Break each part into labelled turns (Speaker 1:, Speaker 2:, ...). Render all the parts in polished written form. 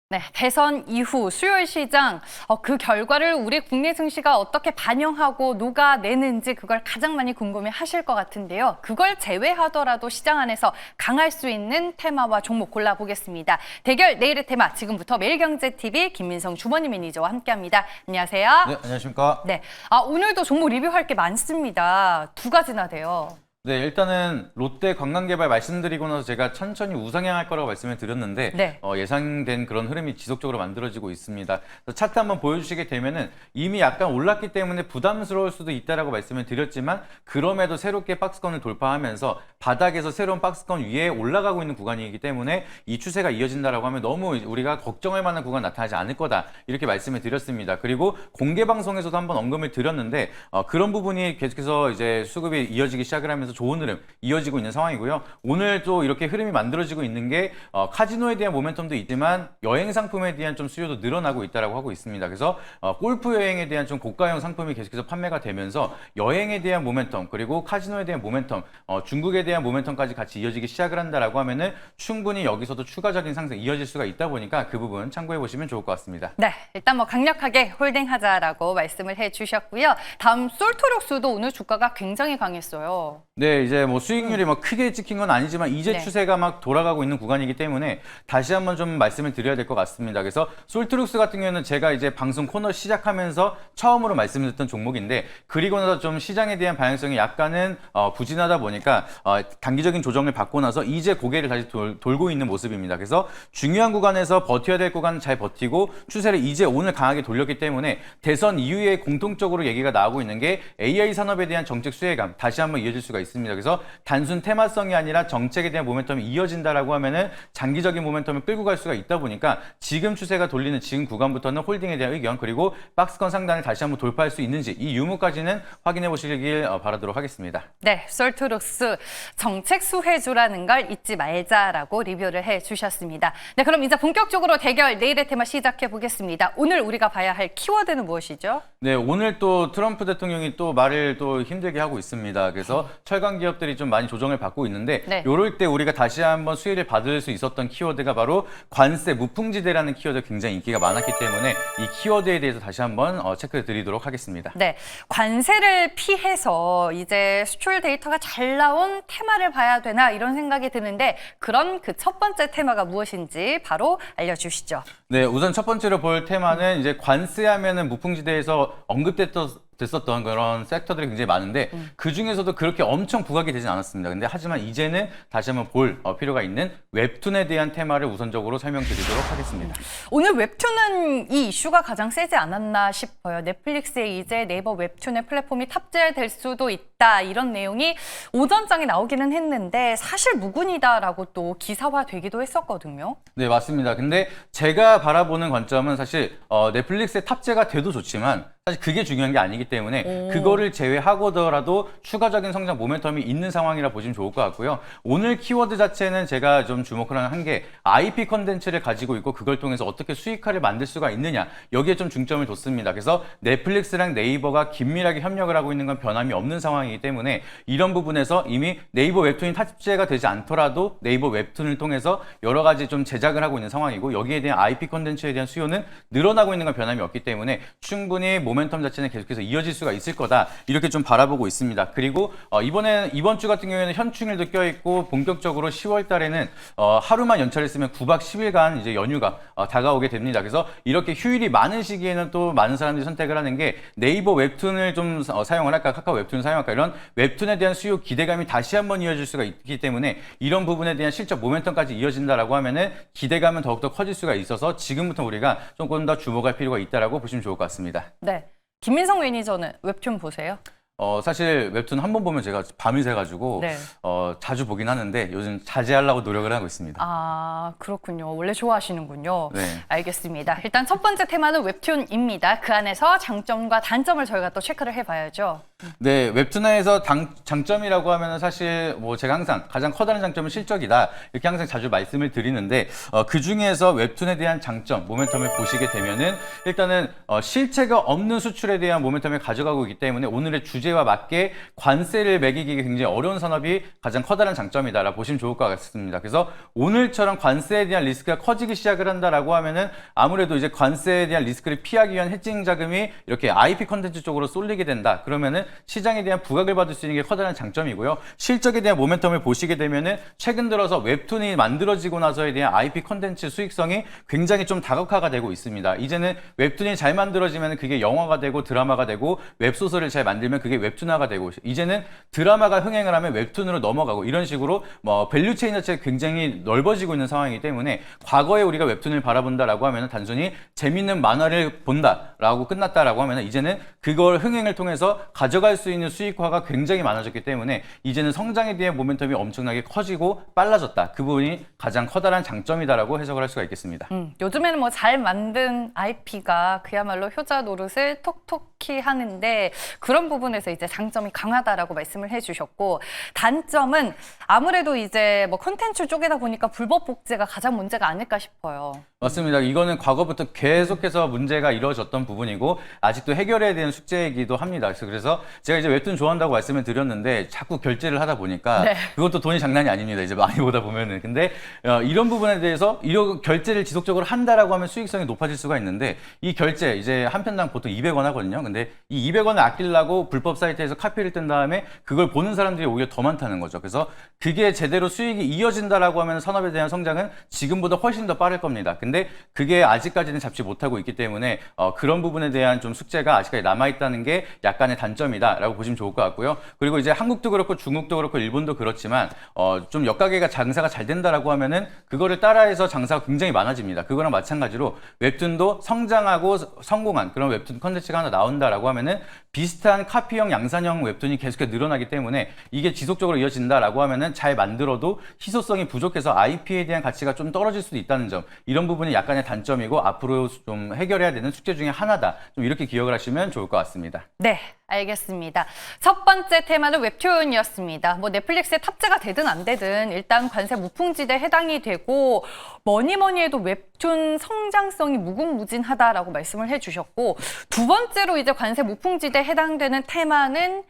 Speaker 1: 네, 대선 이후 수요일 시장 그 결과를 우리 국내 증시가 어떻게 반영하고 녹아내는지 그걸 가장 많이 궁금해 하실 것 같은데요. 그걸 제외하더라도 시장 안에서 강할 수 있는 테마와 종목 골라보겠습니다. 대결 내일의 테마 지금부터 매일경제TV 김민성 주머니 매니저와 함께합니다. 안녕하세요.
Speaker 2: 네, 안녕하십니까.
Speaker 1: 네, 오늘도 종목 리뷰할 게 많습니다. 두 가지나 돼요.
Speaker 2: 네, 일단은 롯데 관광개발 말씀드리고 나서 제가 천천히 우상향할 거라고 말씀을 드렸는데
Speaker 1: 네.
Speaker 2: 예상된 그런 흐름이 지속적으로 만들어지고 있습니다. 차트 한번 보여주시게 되면은 이미 약간 올랐기 때문에 부담스러울 수도 있다라고 말씀을 드렸지만 그럼에도 새롭게 박스권을 돌파하면서 바닥에서 새로운 박스권 위에 올라가고 있는 구간이기 때문에 이 추세가 이어진다라고 하면 너무 우리가 걱정할 만한 구간 나타나지 않을 거다 이렇게 말씀을 드렸습니다. 그리고 공개 방송에서도 한번 언급을 드렸는데 그런 부분이 계속해서 이제 수급이 이어지기 시작을 하면서 좋은 흐름 이어지고 있는 상황이고요. 오늘 또 이렇게 흐름이 만들어지고 있는 게 카지노에 대한 모멘텀도 있지만 여행 상품에 대한 좀 수요도 늘어나고 있다라고 하고 있습니다. 그래서 골프 여행에 대한 좀 고가형 상품이 계속해서 판매가 되면서 여행에 대한 모멘텀 그리고 카지노에 대한 모멘텀, 중국에 대한 모멘텀까지 같이 이어지기 시작을 한다라고 하면은 충분히 여기서도 추가적인 상승 이어질 수가 있다 보니까 그 부분 참고해 보시면 좋을 것 같습니다.
Speaker 1: 네, 일단 강력하게 홀딩하자라고 말씀을 해주셨고요. 다음 솔트록스도 오늘 주가가 굉장히 강했어요.
Speaker 2: 네, 이제 수익률이 크게 찍힌 건 아니지만 이제
Speaker 1: 네.
Speaker 2: 추세가 막 돌아가고 있는 구간이기 때문에 다시 한번 좀 말씀을 드려야 될 것 같습니다. 그래서 솔트룩스 같은 경우는 제가 이제 방송 코너 시작하면서 처음으로 말씀드렸던 종목인데 그리고 나서 좀 시장에 대한 방향성이 약간은 부진하다 보니까 단기적인 조정을 받고 나서 이제 고개를 다시 돌고 있는 모습입니다. 그래서 중요한 구간에서 버텨야 될 구간 잘 버티고 추세를 이제 오늘 강하게 돌렸기 때문에 대선 이후에 공통적으로 얘기가 나오고 있는 게 AI 산업에 대한 정책 수혜감 다시 한번 이어질 수가 있습니다. 그래서 단순 테마성이 아니라 정책에 대한 모멘텀이 이어진다라고 하면은 장기적인 모멘텀을 끌고 갈 수가 있다 보니까 지금 추세가 돌리는 지금 구간부터는 홀딩에 대한 의견 그리고 박스권 상단을 다시 한번 돌파할 수 있는지 이 유무까지는 확인해 보시길 바라도록 하겠습니다.
Speaker 1: 네, 솔트룩스 정책 수혜주라는 걸 잊지 말자라고 리뷰를 해주셨습니다. 네, 그럼 이제 본격적으로 대결 내일의 테마 시작해 보겠습니다. 오늘 우리가 봐야 할 키워드는 무엇이죠?
Speaker 2: 네, 오늘 또 트럼프 대통령이 또 말을 또 힘들게 하고 있습니다. 그래서 철강 기업들이 좀 많이 조정을 받고 있는데
Speaker 1: 네.
Speaker 2: 요럴 때 우리가 다시 한번 수혜를 받을 수 있었던 키워드가 바로 관세 무풍지대라는 키워드가 굉장히 인기가 많았기 때문에 이 키워드에 대해서 다시 한번 체크해 드리도록 하겠습니다.
Speaker 1: 네, 관세를 피해서 이제 수출 데이터가 잘 나온 테마를 봐야 되나 이런 생각이 드는데 그런 그 첫 번째 테마가 무엇인지 바로 알려주시죠.
Speaker 2: 네, 우선 첫 번째로 볼 테마는 이제 관세하면은 무풍지대에서 됐었던 그런 섹터들이 굉장히 많은데 그 중에서도 그렇게 엄청 부각이 되진 않았습니다. 근데 하지만 이제는 다시 한번 볼 필요가 있는 웹툰에 대한 테마를 우선적으로 설명드리도록 하겠습니다.
Speaker 1: 오늘 웹툰은 이 이슈가 가장 세지 않았나 싶어요. 넷플릭스에 이제 네이버 웹툰의 플랫폼이 탑재될 수도 있다 이런 내용이 오전장에 나오기는 했는데 사실 무근이다라고 또 기사화되기도 했었거든요.
Speaker 2: 네, 맞습니다. 근데 제가 바라보는 관점은 사실 넷플릭스에 탑재가 돼도 좋지만 사실 그게 중요한 게 아니기 때문에 그거를 제외하고더라도 추가적인 성장 모멘텀이 있는 상황이라 보시면 좋을 것 같고요. 오늘 키워드 자체는 제가 좀 주목을 한 게 IP 컨텐츠를 가지고 있고 그걸 통해서 어떻게 수익화를 만들 수가 있느냐 여기에 좀 중점을 뒀습니다. 그래서 넷플릭스랑 네이버가 긴밀하게 협력을 하고 있는 건 변함이 없는 상황이기 때문에 이런 부분에서 이미 네이버 웹툰이 탑재가 되지 않더라도 네이버 웹툰을 통해서 여러 가지 좀 제작을 하고 있는 상황이고 여기에 대한 IP 컨텐츠에 대한 수요는 늘어나고 있는 건 변함이 없기 때문에 충분히 모멘텀 자체는 계속해서 이어질 수가 있을 거다 이렇게 좀 바라보고 있습니다. 그리고 이번 주 같은 경우에는 현충일도 껴있고 본격적으로 10월 달에는 하루만 연차를 쓰면 9박 10일간 이제 연휴가 다가오게 됩니다. 그래서 이렇게 휴일이 많은 시기에는 또 많은 사람들이 선택을 하는 게 네이버 웹툰을 좀 사용을 할까 카카오 웹툰을 사용할까 이런 웹툰에 대한 수요 기대감이 다시 한번 이어질 수가 있기 때문에 이런 부분에 대한 실적 모멘텀까지 이어진다라고 하면은 기대감은 더욱더 커질 수가 있어서 지금부터 우리가 조금 더 주목할 필요가 있다라고 보시면 좋을 것 같습니다.
Speaker 1: 네, 김민성 매니저는 웹툰 보세요?
Speaker 2: 사실 웹툰 한 번 보면 제가 밤이 새가지고
Speaker 1: 네.
Speaker 2: 자주 보긴 하는데 요즘 자제하려고 노력을 하고 있습니다.
Speaker 1: 아, 그렇군요. 원래 좋아하시는군요.
Speaker 2: 네.
Speaker 1: 알겠습니다. 일단 첫 번째 테마는 웹툰입니다. 그 안에서 장점과 단점을 저희가 또 체크를 해봐야죠.
Speaker 2: 네, 웹툰에서 장점이라고 하면은 사실 뭐 제가 항상 가장 커다란 장점은 실적이다. 이렇게 항상 자주 말씀을 드리는데 그 중에서 웹툰에 대한 장점, 모멘텀을 보시게 되면은 일단은 실체가 없는 수출에 대한 모멘텀을 가져가고 있기 때문에 오늘의 주제와 맞게 관세를 매기기 굉장히 어려운 산업이 가장 커다란 장점이다라고 보시면 좋을 것 같습니다. 그래서 오늘처럼 관세에 대한 리스크가 커지기 시작을 한다라고 하면은 아무래도 이제 관세에 대한 리스크를 피하기 위한 해칭 자금이 이렇게 IP 컨텐츠 쪽으로 쏠리게 된다. 그러면은 시장에 대한 부각을 받을 수 있는 게 커다란 장점이고요. 실적에 대한 모멘텀을 보시게 되면은 최근 들어서 웹툰이 만들어지고 나서에 대한 IP 컨텐츠 수익성이 굉장히 좀 다각화가 되고 있습니다. 이제는 웹툰이 잘 만들어지면 그게 영화가 되고 드라마가 되고 웹소설을 잘 만들면 그게 웹툰화가 되고 이제는 드라마가 흥행을 하면 웹툰으로 넘어가고 이런 식으로 뭐 밸류 체인 자체가 굉장히 넓어지고 있는 상황이기 때문에 과거에 우리가 웹툰을 바라본다라고 하면 단순히 재밌는 만화를 본다라고 끝났다라고 하면 이제는 그걸 흥행을 통해서 가져갈 수 있는 수익화가 굉장히 많아졌기 때문에 이제는 성장에 대한 모멘텀이 엄청나게 커지고 빨라졌다. 그 부분이 가장 커다란 장점이다라고 해석을 할 수가 있겠습니다.
Speaker 1: 요즘에는 뭐 잘 만든 IP가 그야말로 효자 노릇을 톡톡히 하는데 그런 부분에서 이제 장점이 강하다라고 말씀을 해주셨고 단점은 아무래도 이제 뭐 콘텐츠 쪽이다 보니까 불법 복제가 가장 문제가 아닐까 싶어요.
Speaker 2: 맞습니다. 이거는 과거부터 계속해서 문제가 이루어졌던 부분이고 아직도 해결해야 되는 숙제이기도 합니다. 그래서 제가 이제 웹툰 좋아한다고 말씀을 드렸는데 자꾸 결제를 하다 보니까
Speaker 1: 네.
Speaker 2: 그것도 돈이 장난이 아닙니다. 이제 많이 보다 보면은. 근데 이런 부분에 대해서 이런 결제를 지속적으로 한다라고 하면 수익성이 높아질 수가 있는데 이 결제 이제 한 편당 보통 200원 하거든요. 근데 이 200원을 아끼려고 불법 사이트에서 카피를 뜬 다음에 그걸 보는 사람들이 오히려 더 많다는 거죠. 그래서 그게 제대로 수익이 이어진다라고 하면 산업에 대한 성장은 지금보다 훨씬 더 빠를 겁니다. 근데 그게 아직까지는 잡지 못하고 있기 때문에 그런 부분에 대한 좀 숙제가 아직까지 남아있다는 게 약간의 단점이다라고 보시면 좋을 것 같고요. 그리고 이제 한국도 그렇고 중국도 그렇고 일본도 그렇지만 좀 역가게가 장사가 잘 된다라고 하면은 그거를 따라해서 장사가 굉장히 많아집니다. 그거랑 마찬가지로 웹툰도 성장하고 성공한 그런 웹툰 컨텐츠가 하나 나온다라고 하면은 비슷한 카피형 양산형 웹툰이 계속해서 늘어나기 때문에 이게 지속적으로 이어진다라고 하면은 잘 만들어도 희소성이 부족해서 IP에 대한 가치가 좀 떨어질 수도 있다는 점 이런 부분이 약간의 단점이고 앞으로 좀 해결해야 되는 숙제 중에 하나다. 좀 이렇게 기억을 하시면 좋을 것 같습니다.
Speaker 1: 네, 알겠습니다. 첫 번째 테마는 웹툰이었습니다. 뭐 넷플릭스에 탑재가 되든 안 되든 일단 관세 무풍지대에 해당이 되고 뭐니 해도 웹툰 성장성이 무궁무진하다라고 말씀을 해주셨고 두 번째로 이제 관세 무풍지대에 해당되는 테마는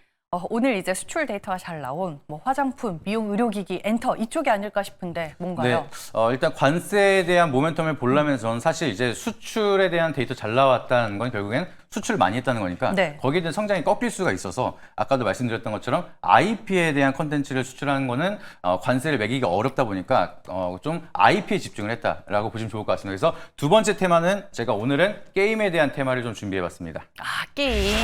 Speaker 1: 오늘 이제 수출 데이터가 잘 나온 뭐 화장품, 미용, 의료기기, 엔터 이쪽이 아닐까 싶은데 뭔가요?
Speaker 2: 네, 일단 관세에 대한 모멘텀을 보려면 저는 사실 이제 수출에 대한 데이터 잘 나왔다는 건 결국엔 수출 많이 했다는 거니까
Speaker 1: 네.
Speaker 2: 거기에 대한 성장이 꺾일 수가 있어서 아까도 말씀드렸던 것처럼 IP에 대한 컨텐츠를 수출하는 거는 관세를 매기기가 어렵다 보니까 좀 IP에 집중을 했다라고 보시면 좋을 것 같습니다. 그래서 두 번째 테마는 제가 오늘은 게임에 대한 테마를 좀 준비해봤습니다.
Speaker 1: 게임.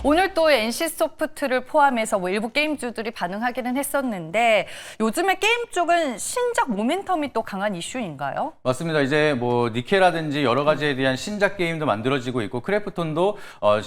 Speaker 1: 오늘 또 NC소프트를 포함해서 뭐 일부 게임주들이 반응하기는 했었는데 요즘에 게임 쪽은 신작 모멘텀이 또 강한 이슈인가요?
Speaker 2: 맞습니다. 이제 뭐 니케라든지 여러 가지에 대한 신작 게임도 만들어지고 있고 크래프톤도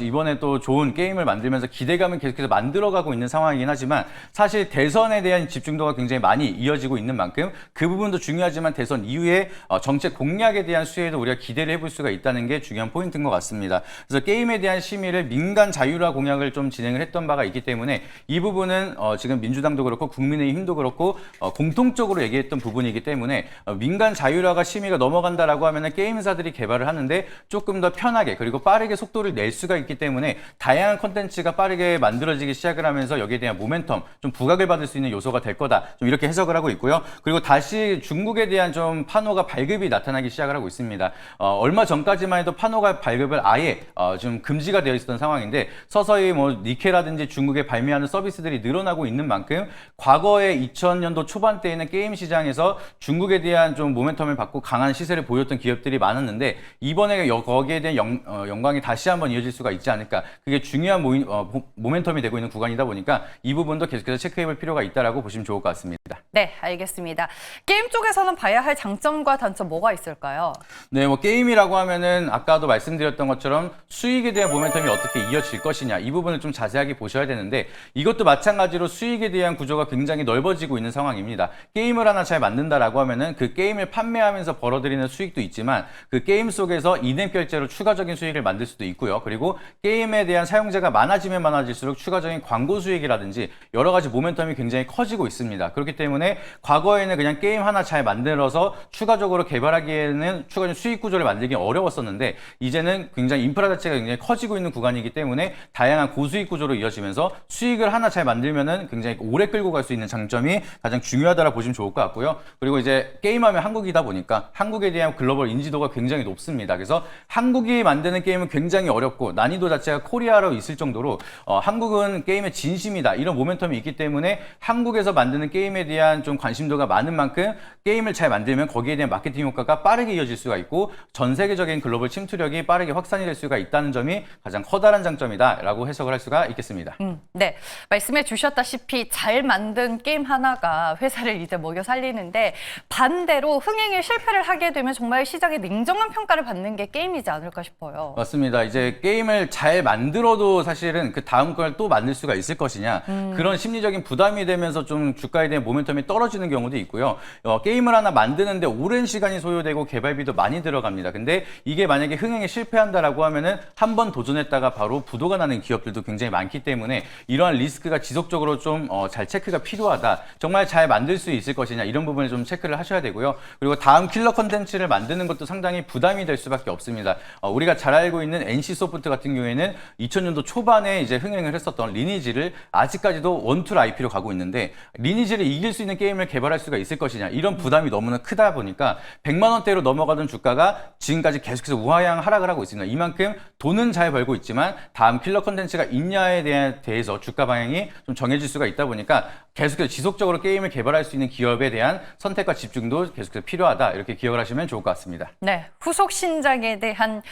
Speaker 2: 이번에 또 좋은 게임을 만들면서 기대감을 계속해서 만들어가고 있는 상황이긴 하지만 사실 대선에 대한 집중도가 굉장히 많이 이어지고 있는 만큼 그 부분도 중요하지만 대선 이후에 정책 공약에 대한 수혜도 우리가 기대를 해볼 수가 있다는 게 중요한 포인트인 것 같습니다. 그래서 게임에 대한 심의를 민간 자율화 공약을 좀 진행을 했던 바가 있기 때문에 이 부분은 지금 민주당도 그렇고 국민의힘도 그렇고 공통적으로 얘기했던 부분이기 때문에 민간 자율화가 심의가 넘어간다라고 하면 게임사들이 개발을 하는데 조금 더 편하게 그리고 빠르게 속도를 낼 수가 있기 때문에 다양한 콘텐츠가 빠르게 만들어지기 시작을 하면서 여기에 대한 모멘텀, 좀 부각을 받을 수 있는 요소가 될 거다. 좀 이렇게 해석을 하고 있고요. 그리고 다시 중국에 대한 좀 판호가 발급이 나타나기 시작을 하고 있습니다. 얼마 전까지만 해도 판호가 발급을 아예 좀 금지가 되어 있었던 상황인데 서서히 뭐 니케라든지 중국에 발매하는 서비스들이 늘어나고 있는 만큼 과거에 2000년도 초반대에는 게임 시장에서 중국에 대한 좀 모멘텀을 받고 강한 시세를 보였던 기업들이 많았는데 이번에 거기에 대한 영광이 다시 한번 이어질 수가 있지 않을까. 그게 중요한 모멘텀이 되고 있는 구간이다 보니까 이 부분도 계속해서 체크해볼 필요가 있다라고 보시면 좋을 것 같습니다.
Speaker 1: 네, 알겠습니다. 게임 쪽에서는 봐야 할 장점과 단점 뭐가 있을까요?
Speaker 2: 네, 뭐 게임이라고 하면은 아까도 말씀드렸던 것처럼 수익에 대한 모멘텀이 어떻게 이어질 것이냐 이 부분을 좀 자세하게 보셔야 되는데 이것도 마찬가지로 수익에 대한 구조가 굉장히 넓어지고 있는 상황입니다. 게임을 하나 잘 만든다라고 하면은 그 게임을 판매하면서 벌어들이는 수익도 있지만 그 게임 속에서 인앱 결제로 추가적인 수익을 만들 수도 있고요. 있고요. 그리고 게임에 대한 사용자가 많아지면 많아질수록 추가적인 광고 수익이라든지 여러 가지 모멘텀이 굉장히 커지고 있습니다. 그렇기 때문에 과거에는 그냥 게임 하나 잘 만들어서 추가적으로 개발하기에는 추가적인 수익 구조를 만들기 어려웠었는데 이제는 굉장히 인프라 자체가 굉장히 커지고 있는 구간이기 때문에 다양한 고수익 구조로 이어지면서 수익을 하나 잘 만들면은 굉장히 오래 끌고 갈 수 있는 장점이 가장 중요하다라 보시면 좋을 것 같고요. 그리고 이제 게임하면 한국이다 보니까 한국에 대한 글로벌 인지도가 굉장히 높습니다. 그래서 한국이 만드는 게임은 굉장히 어렵고 난이도 자체가 코리아로 있을 정도로 한국은 게임의 진심이다 이런 모멘텀이 있기 때문에 한국에서 만드는 게임에 대한 좀 관심도가 많은 만큼 게임을 잘 만들면 거기에 대한 마케팅 효과가 빠르게 이어질 수가 있고 전 세계적인 글로벌 침투력이 빠르게 확산이 될 수가 있다는 점이 가장 커다란 장점이다라고 해석을 할 수가 있겠습니다.
Speaker 1: 네, 말씀해 주셨다시피 잘 만든 게임 하나가 회사를 이제 먹여 살리는데 반대로 흥행에 실패를 하게 되면 정말 시장에 냉정한 평가를 받는 게 게임이지 않을까 싶어요.
Speaker 2: 맞습니다. 이제 게임을 잘 만들어도 사실은 그 다음 걸 또 만들 수가 있을 것이냐 그런 심리적인 부담이 되면서 좀 주가에 대한 모멘텀이 떨어지는 경우도 있고요. 게임을 하나 만드는데 오랜 시간이 소요되고 개발비도 많이 들어갑니다. 근데 이게 만약에 흥행에 실패한다라고 하면은 한 번 도전했다가 바로 부도가 나는 기업들도 굉장히 많기 때문에 이러한 리스크가 지속적으로 좀 잘 체크가 필요하다. 정말 잘 만들 수 있을 것이냐 이런 부분을 좀 체크를 하셔야 되고요. 그리고 다음 킬러 컨텐츠를 만드는 것도 상당히 부담이 될 수밖에 없습니다. 우리가 잘 알고 있는 NC소프트 같은 경우에는 2000년도 초반에 이제 흥행을 했었던 리니지를 아직까지도 원툴 IP로 가고 있는데 리니지를 이길 수 있는 게임을 개발할 수가 있을 것이냐 이런 부담이 너무나 크다 보니까 100만 원대로 넘어가던 주가가 지금까지 계속해서 우하향 하락을 하고 있습니다. 이만큼 돈은 잘 벌고 있지만 다음 킬러 컨텐츠가 있냐에 대해서 주가 방향이 좀 정해질 수가 있다 보니까 계속해서 지속적으로 게임을 개발할 수 있는 기업에 대한 선택과 집중도 계속해서 필요하다 이렇게 기억을 하시면 좋을 것 같습니다.
Speaker 1: 네, 후속 신작에 대한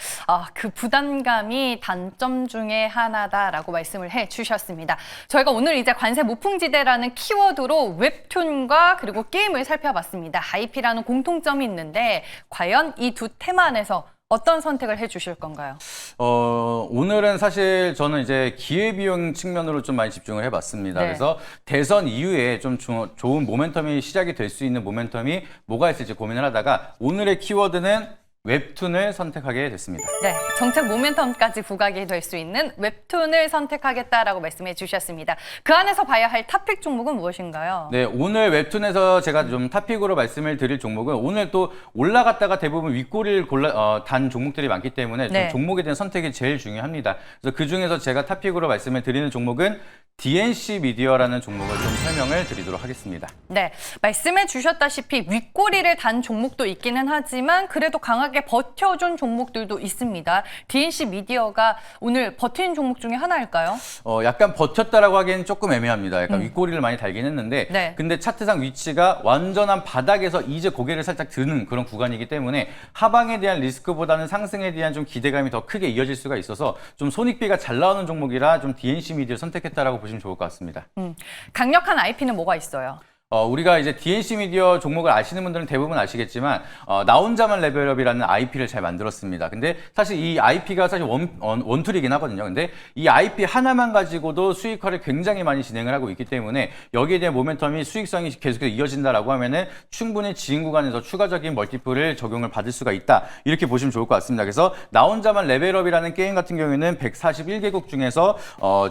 Speaker 1: 그 부담감이 단점 중에 하나다라고 말씀을 해주셨습니다. 저희가 오늘 이제 관세 무풍지대라는 키워드로 웹툰과 그리고 게임을 살펴봤습니다. IP라는 공통점이 있는데 과연 이 두 테마 안에서 어떤 선택을 해주실 건가요?
Speaker 2: 오늘은 사실 저는 이제 기회비용 측면으로 좀 많이 집중을 해봤습니다.
Speaker 1: 네.
Speaker 2: 그래서 대선 이후에 좀 좋은 모멘텀이 시작이 될 수 있는 모멘텀이 뭐가 있을지 고민을 하다가 오늘의 키워드는 웹툰을 선택하게 됐습니다.
Speaker 1: 네, 정책 모멘텀까지 부각이 될 수 있는 웹툰을 선택하겠다라고 말씀해 주셨습니다. 그 안에서 봐야 할 탑픽 종목은 무엇인가요?
Speaker 2: 네, 오늘 웹툰에서 제가 좀 탑픽으로 말씀을 드릴 종목은 오늘 또 올라갔다가 대부분 윗꼬리를 단 종목들이 많기 때문에 좀
Speaker 1: 네.
Speaker 2: 종목에 대한 선택이 제일 중요합니다. 그래서 그 중에서 제가 탑픽으로 말씀을 드리는 종목은 DNC 미디어라는 종목을 좀 설명을 드리도록 하겠습니다.
Speaker 1: 네, 말씀해 주셨다시피 윗꼬리를 단 종목도 있기는 하지만 그래도 강하게 버텨준 종목들도 있습니다. DNC 미디어가 오늘 버틴 종목 중에 하나일까요?
Speaker 2: 약간 버텼다라고 하기엔 조금 애매합니다. 약간 윗꼬리를 많이 달긴 했는데
Speaker 1: 네.
Speaker 2: 근데 차트상 위치가 완전한 바닥에서 이제 고개를 살짝 드는 그런 구간이기 때문에 하방에 대한 리스크보다는 상승에 대한 좀 기대감이 더 크게 이어질 수가 있어서 좀 손익비가 잘 나오는 종목이라 좀 DNC 미디어 선택했다라고 보시면 좋을 것 같습니다.
Speaker 1: 강력한 IP는 뭐가 있어요?
Speaker 2: 우리가 이제 DNC 미디어 종목을 아시는 분들은 대부분 아시겠지만 나 혼자만 레벨업이라는 IP를 잘 만들었습니다. 근데 사실 이 IP가 사실 원툴이긴 하거든요. 근데 이 IP 하나만 가지고도 수익화를 굉장히 많이 진행을 하고 있기 때문에 여기에 대한 모멘텀이 수익성이 계속해서 이어진다라고 하면은 충분히 지인 구간에서 추가적인 멀티플을 적용을 받을 수가 있다. 이렇게 보시면 좋을 것 같습니다. 그래서 나 혼자만 레벨업이라는 게임 같은 경우에는 141개국 중에서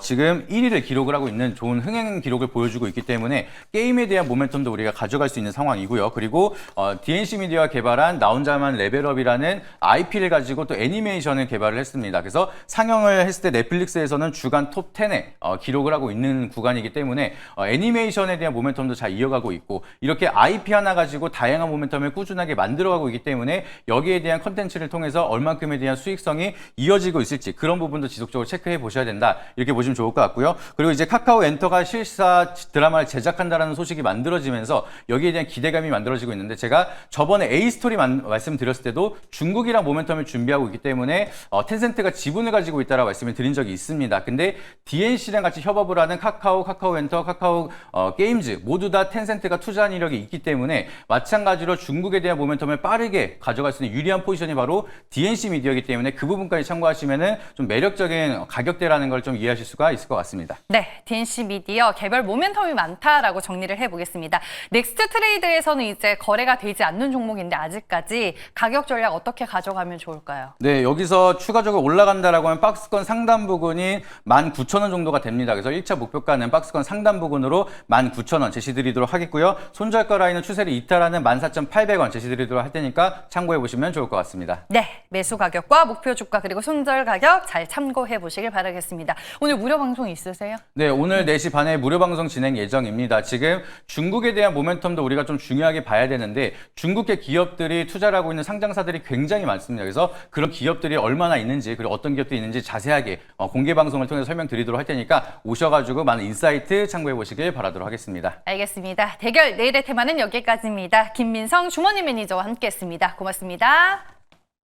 Speaker 2: 지금 1위를 기록을 하고 있는 좋은 흥행 기록을 보여주고 있기 때문에 게임에 대한 모멘텀도 우리가 가져갈 수 있는 상황이고요. 그리고 DNC 미디어가 개발한 나 혼자만 레벨업이라는 IP를 가지고 또 애니메이션을 개발을 했습니다. 그래서 상영을 했을 때 넷플릭스에서는 주간 톱 10에 기록을 하고 있는 구간이기 때문에 애니메이션에 대한 모멘텀도 잘 이어가고 있고 이렇게 IP 하나 가지고 다양한 모멘텀을 꾸준하게 만들어가고 있기 때문에 여기에 대한 컨텐츠를 통해서 얼만큼에 대한 수익성이 이어지고 있을지 그런 부분도 지속적으로 체크해 보셔야 된다. 이렇게 보시면 좋을 것 같고요. 그리고 이제 카카오 엔터가 실사 드라마를 제작한다라는 소식이 만들어지면서 여기에 대한 기대감이 만들어지고 있는데 제가 저번에 A스토리 말씀드렸을 때도 중국이랑 모멘텀을 준비하고 있기 때문에 텐센트가 지분을 가지고 있다라고 말씀을 드린 적이 있습니다. 근데 DNC랑 같이 협업을 하는 카카오 엔터, 카카오 게임즈 모두 다 텐센트가 투자한 이력이 있기 때문에 마찬가지로 중국에 대한 모멘텀을 빠르게 가져갈 수 있는 유리한 포지션이 바로 DNC 미디어이기 때문에 그 부분까지 참고하시면은 좀 매력적인 가격대라는 걸 좀 이해하실 수가 있을 것 같습니다.
Speaker 1: 네, DNC 미디어 개별 모멘텀이 많다라고 정리를 해보겠습니다. 알겠습니다. 넥스트 트레이드에서는 이제 거래가 되지 않는 종목인데 아직까지 가격 전략 어떻게 가져가면 좋을까요?
Speaker 2: 네, 여기서 추가적으로 올라간다라고 하면 박스권 상단 부근이 19,000원 정도가 됩니다. 그래서 1차 목표가는 박스권 상단 부근으로 19,000원 제시드리도록 하겠고요. 손절가 라인은 추세를 이탈하는 14,800원 제시드리도록 할 테니까 참고해 보시면 좋을 것 같습니다.
Speaker 1: 네, 매수 가격과 목표 주가 그리고 손절 가격 잘 참고해 보시길 바라겠습니다. 오늘 무료 방송 있으세요?
Speaker 2: 네, 오늘 4시 반에 무료 방송 진행 예정입니다. 지금 중국에 대한 모멘텀도 우리가 좀 중요하게 봐야 되는데 중국계 기업들이 투자를 하고 있는 상장사들이 굉장히 많습니다. 그래서 그런 기업들이 얼마나 있는지 그리고 어떤 기업들이 있는지 자세하게 공개 방송을 통해서 설명드리도록 할 테니까 오셔가지고 많은 인사이트 참고해 보시길 바라도록 하겠습니다.
Speaker 1: 알겠습니다. 대결 내일의 테마는 여기까지입니다. 김민성 주머니 매니저와 함께했습니다. 고맙습니다.